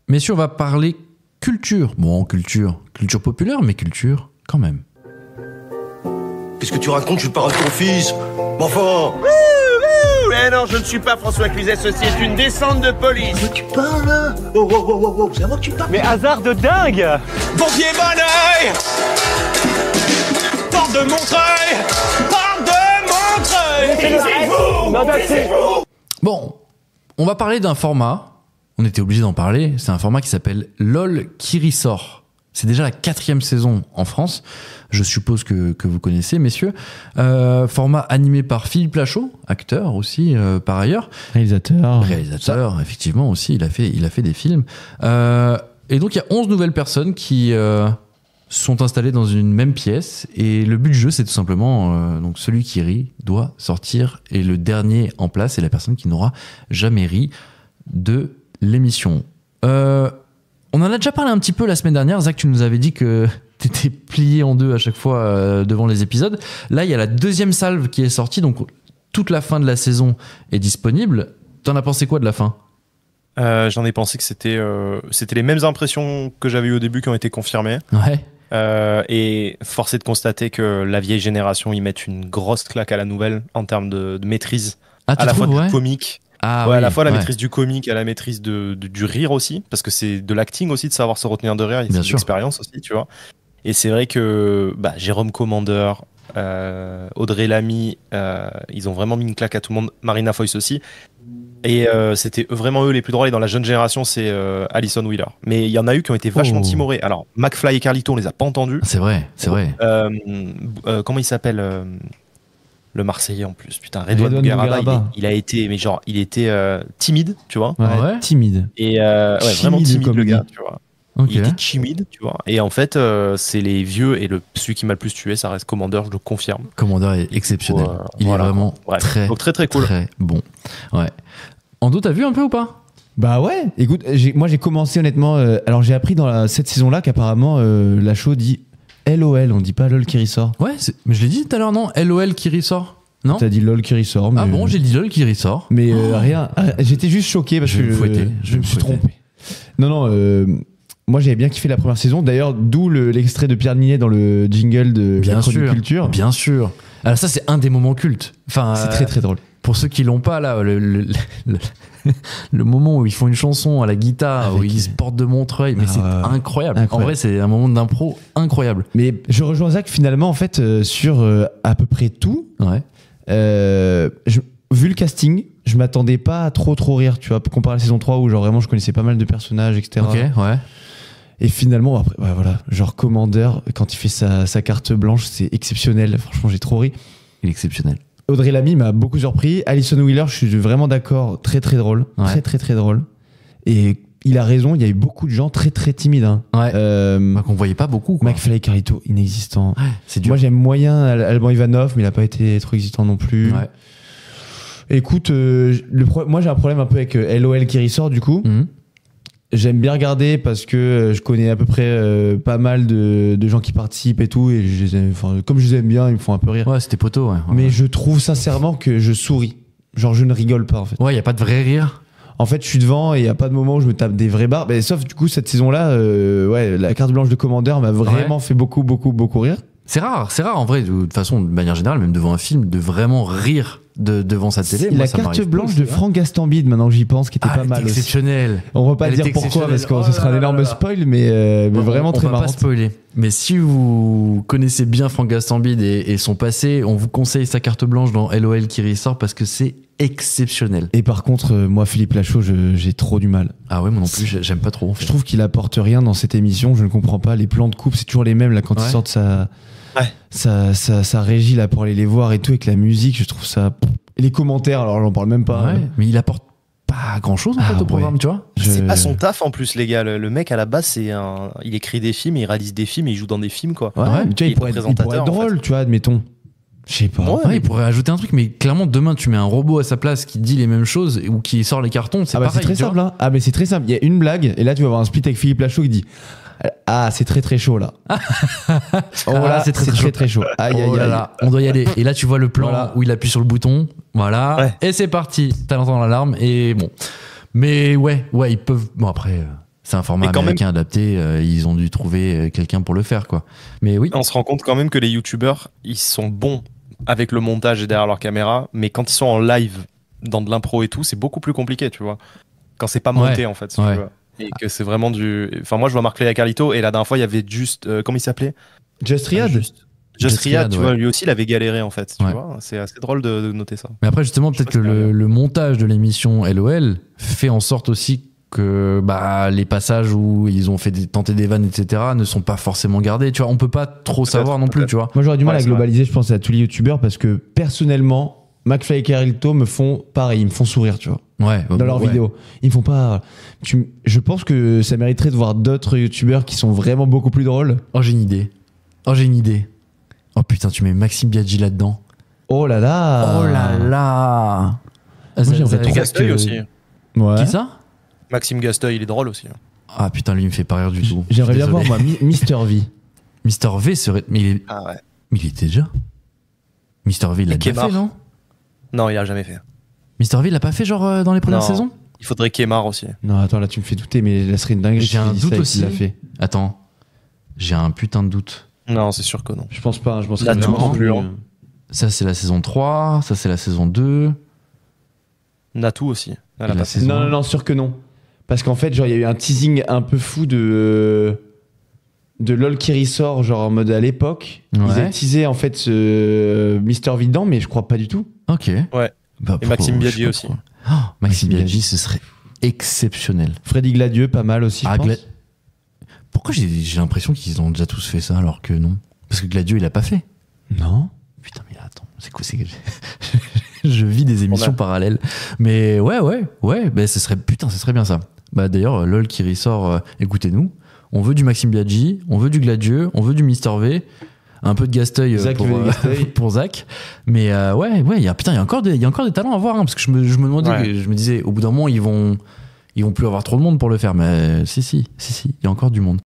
Messieurs, on va parler culture. Bon, culture populaire, mais culture quand même. Qu'est-ce que tu racontes? Je suis le parrain de ton fils. Mais enfin. Mais non, je ne suis pas François Cluzet, ceci est une descente de police. Mais tu parles là? Oh, c'est à moi que tu parles. Mais hasard de dingue. Pompier Bonneuil. Porte de Montreuil. Porte de Montreuil. C'est vous. Bon, on va parler d'un format. On était obligé d'en parler. C'est un format qui s'appelle LOL qui ressort. C'est déjà la 4e saison en France. Je suppose que vous connaissez, messieurs. Format animé par Philippe Lachaud, acteur aussi, par ailleurs. Réalisateur, effectivement, aussi. Il a fait des films. Et donc, il y a 11 nouvelles personnes qui sont installées dans une même pièce. Et le but du jeu, c'est tout simplement... donc, celui qui rit doit sortir. Et le dernier en place est la personne qui n'aura jamais ri de l'émission. On en a déjà parlé un petit peu la semaine dernière. Zach, tu nous avais dit que t'étais plié en deux à chaque fois devant les épisodes. Là, il y a la 2e salve qui est sortie, donc toute la fin de la saison est disponible. T'en as pensé quoi de la fin ? J'en ai pensé que c'était les mêmes impressions que j'avais eues au début qui ont été confirmées. Ouais. Et force est de constater que la vieille génération, ils mettent une grosse claque à la nouvelle en termes de maîtrise, à la fois du comique. Ah, ouais, oui, à la fois la maîtrise du comique, à la maîtrise du rire aussi, parce que c'est de l'acting aussi de savoir se retenir de rire, et c'est de l'expérience aussi, tu vois. Et c'est vrai que Jérôme Commandeur, Audrey Lamy, ils ont vraiment mis une claque à tout le monde, Marina Foïs aussi. Et c'était vraiment eux les plus drôles. Et dans la jeune génération, c'est Alison Wheeler. Mais il y en a eu qui ont été vachement timorés. Alors, McFly et Carlito, on les a pas entendus. C'est vrai. Comment il s'appelle le Marseillais en plus, putain, Redouane Bougaraba, il était timide, tu vois. Ouais. Timide. Et vraiment timide le gars, tu vois. Okay. Il était timide, tu vois. Et en fait, c'est les vieux et celui qui m'a le plus tué, ça reste Commandeur, je le confirme. Commandeur est exceptionnel. Il est vraiment très cool. Très bon. Ouais. Ando, t'as vu un peu ou pas ? Bah ouais. Écoute, moi j'ai commencé honnêtement. Alors j'ai appris dans cette saison-là qu'apparemment Lachaud dit LOL, on dit pas LOL qui ressort. Ouais, mais je l'ai dit tout à l'heure, non ? LOL qui ressort ? Non ? T'as dit LOL qui ressort. Mais... Ah bon, j'ai dit LOL qui ressort. Mais rien. J'étais juste choqué parce que je me suis trompé. Non, moi j'avais bien kiffé la première saison. D'ailleurs, d'où l'extrait de Pierre Ninet dans le jingle de la Chronique Culture. Bien sûr. Alors ça, c'est un des moments cultes. Enfin, c'est très très drôle. Pour ceux qui l'ont pas, là, le moment où ils font une chanson à la guitare, où ils se portent de Montreuil, mais c'est incroyable. En vrai, c'est un moment d'impro incroyable. Mais je rejoins Zach finalement, en fait, sur à peu près tout. Ouais. Vu le casting, je m'attendais pas à trop rire, tu vois, comparé à la saison 3 où genre vraiment je connaissais pas mal de personnages, etc. Ok, ouais. Et finalement, après, voilà, genre Commandeur, quand il fait sa carte blanche, c'est exceptionnel. Franchement, j'ai trop ri. Il est exceptionnel. Audrey Lamy m'a beaucoup surpris. Alison Wheeler, je suis vraiment d'accord, très très drôle. Ouais. Très drôle. Et il a raison, il y a eu beaucoup de gens très très timides. Hein. Ouais. Qu'on voyait pas beaucoup. Quoi. McFly et Carlito, inexistant. Ouais, c'est dur. Moi j'aime moyen Alban Ivanov, mais il a pas été trop existant non plus. Ouais. Écoute, moi j'ai un problème un peu avec LOL qui ressort du coup. Mm-hmm. J'aime bien regarder parce que je connais à peu près pas mal de gens qui participent et tout, et comme je les aime bien, ils me font un peu rire. Ouais, c'était poteau, ouais. Mais je trouve sincèrement que je souris. Genre, je ne rigole pas en fait. Ouais, y a pas de vrai rire. En fait, je suis devant et y a pas de moment où je me tape des vrais barres. Mais sauf du coup, cette saison-là, la carte blanche de Commandeur m'a vraiment fait beaucoup rire. C'est rare en vrai, de toute façon, de manière générale, même devant un film, de vraiment rire devant sa télé. La carte blanche de Franck Gastambide, maintenant que j'y pense, qui était pas mal. Exceptionnel. On va pas dire pourquoi, parce que ce sera un énorme spoil, mais vraiment très marrant. On va pas spoiler. Mais si vous connaissez bien Franck Gastambide et son passé, on vous conseille sa carte blanche dans LOL qui ressort parce que c'est exceptionnel. Et par contre, moi, Philippe Lachaud, j'ai trop du mal. Ah ouais, moi non plus, j'aime pas trop. En fait. Je trouve qu'il apporte rien dans cette émission. Je ne comprends pas. Les plans de coupe, c'est toujours les mêmes là quand il sort de sa régie là pour aller les voir et tout, avec la musique. Je trouve ça. Et les commentaires, alors j'en parle même pas. Ouais, mais il apporte pas grand chose en fait au programme, tu vois. C'est pas son taf en plus, les gars. Le mec à la base, il écrit des films, il réalise des films, et il joue dans des films, quoi. Ouais, mais tu vois, il pourrait être drôle, en fait. Tu vois, admettons. Je sais pas. Ouais, il pourrait ajouter un truc, mais clairement, demain, tu mets un robot à sa place qui dit les mêmes choses ou qui sort les cartons, c'est pareil. C'est très simple, hein. Ah, mais c'est très simple. Il y a une blague, et là, tu vas avoir un split avec Philippe Lachaud qui dit ah, c'est très chaud là. Oh là, c'est très chaud. Aïe, aïe, aïe. On doit y aller. Et là, tu vois le plan où il appuie sur le bouton. Voilà. Ouais. Et c'est parti. T'as l'entendre l'alarme. Et bon. Mais ouais, ils peuvent. Bon, après. C'est un format américain adapté, ils ont dû trouver quelqu'un pour le faire, quoi. Mais oui. On se rend compte quand même que les youtubeurs, ils sont bons avec le montage et derrière leur caméra, mais quand ils sont en live, dans de l'impro et tout, c'est beaucoup plus compliqué, tu vois. Quand c'est pas monté, en fait, si tu veux. Et que c'est vraiment du... Enfin, moi, je vois Marc Léa Carlito, et la dernière fois, il y avait juste... comment il s'appelait ? Just Riyad. Just Riyad, tu vois, lui aussi, il avait galéré, en fait, tu vois. C'est assez drôle de noter ça. Mais après, justement, peut-être que le montage de l'émission LOL fait en sorte aussi que les passages où ils ont tenté des vannes, etc., ne sont pas forcément gardés. Tu vois, on peut pas trop savoir non plus, tu vois. Moi, j'aurais du mal à globaliser, je pense, à tous les youtubeurs, parce que personnellement, McFly et Carlito me font pareil, ils me font sourire, tu vois. Dans leurs vidéos. Ils me font pas. Je pense que ça mériterait de voir d'autres youtubeurs qui sont vraiment beaucoup plus drôles. Oh, j'ai une idée. Oh putain, tu mets Maxime Biaggi là-dedans. Oh là là. Moi, j'aimerais trop Gasteuil aussi. Ouais. Qui ça ? Maxime Gasteuil, il est drôle aussi. Ah putain, lui, il me fait pas rire du tout. J'aimerais bien voir, moi, Mister V. Mister V serait. Mais il était déjà. Mister V, il l'a déjà fait, non ? Non, il a jamais fait. Mister V, il l'a pas fait, genre, dans les premières saisons ? Il faudrait Kemar aussi. Non, attends, là, tu me fais douter, mais là, serait une dinguerie. J'ai un doute aussi. L'a fait. Attends. J'ai un putain de doute. Non, c'est sûr que non. Je pense pas. Je pense Natou non plus. Ça, c'est la saison 3. Ça, c'est la saison 2. Natou aussi. Non, sûr que non. Parce qu'en fait, genre, il y a eu un teasing un peu fou de LOL qui ressort, genre en mode à l'époque. Ils avaient teasé en fait ce Mister V dedans, mais je crois pas du tout. Ok. Ouais. Et Maxime Biaggi aussi. Maxime Biaggi, ce serait exceptionnel. Freddy Gladieux, pas mal aussi, je pense. Pourquoi j'ai l'impression qu'ils ont déjà tous fait ça alors que non ? Parce que Gladieux, il a pas fait. Non. Putain, mais attends, c'est quoi ? Je vis des émissions parallèles. Mais ouais, ce serait bien ça. D'ailleurs, LOL qui ressort, écoutez-nous. On veut du Maxime Biaggi, on veut du Gladieux, on veut du Mister V, un peu de Gasteuil pour Zach. Mais il y a encore des talents à voir, hein, parce que je me demandais, je me disais, au bout d'un moment, ils vont plus avoir trop de monde pour le faire. Mais si, il y a encore du monde.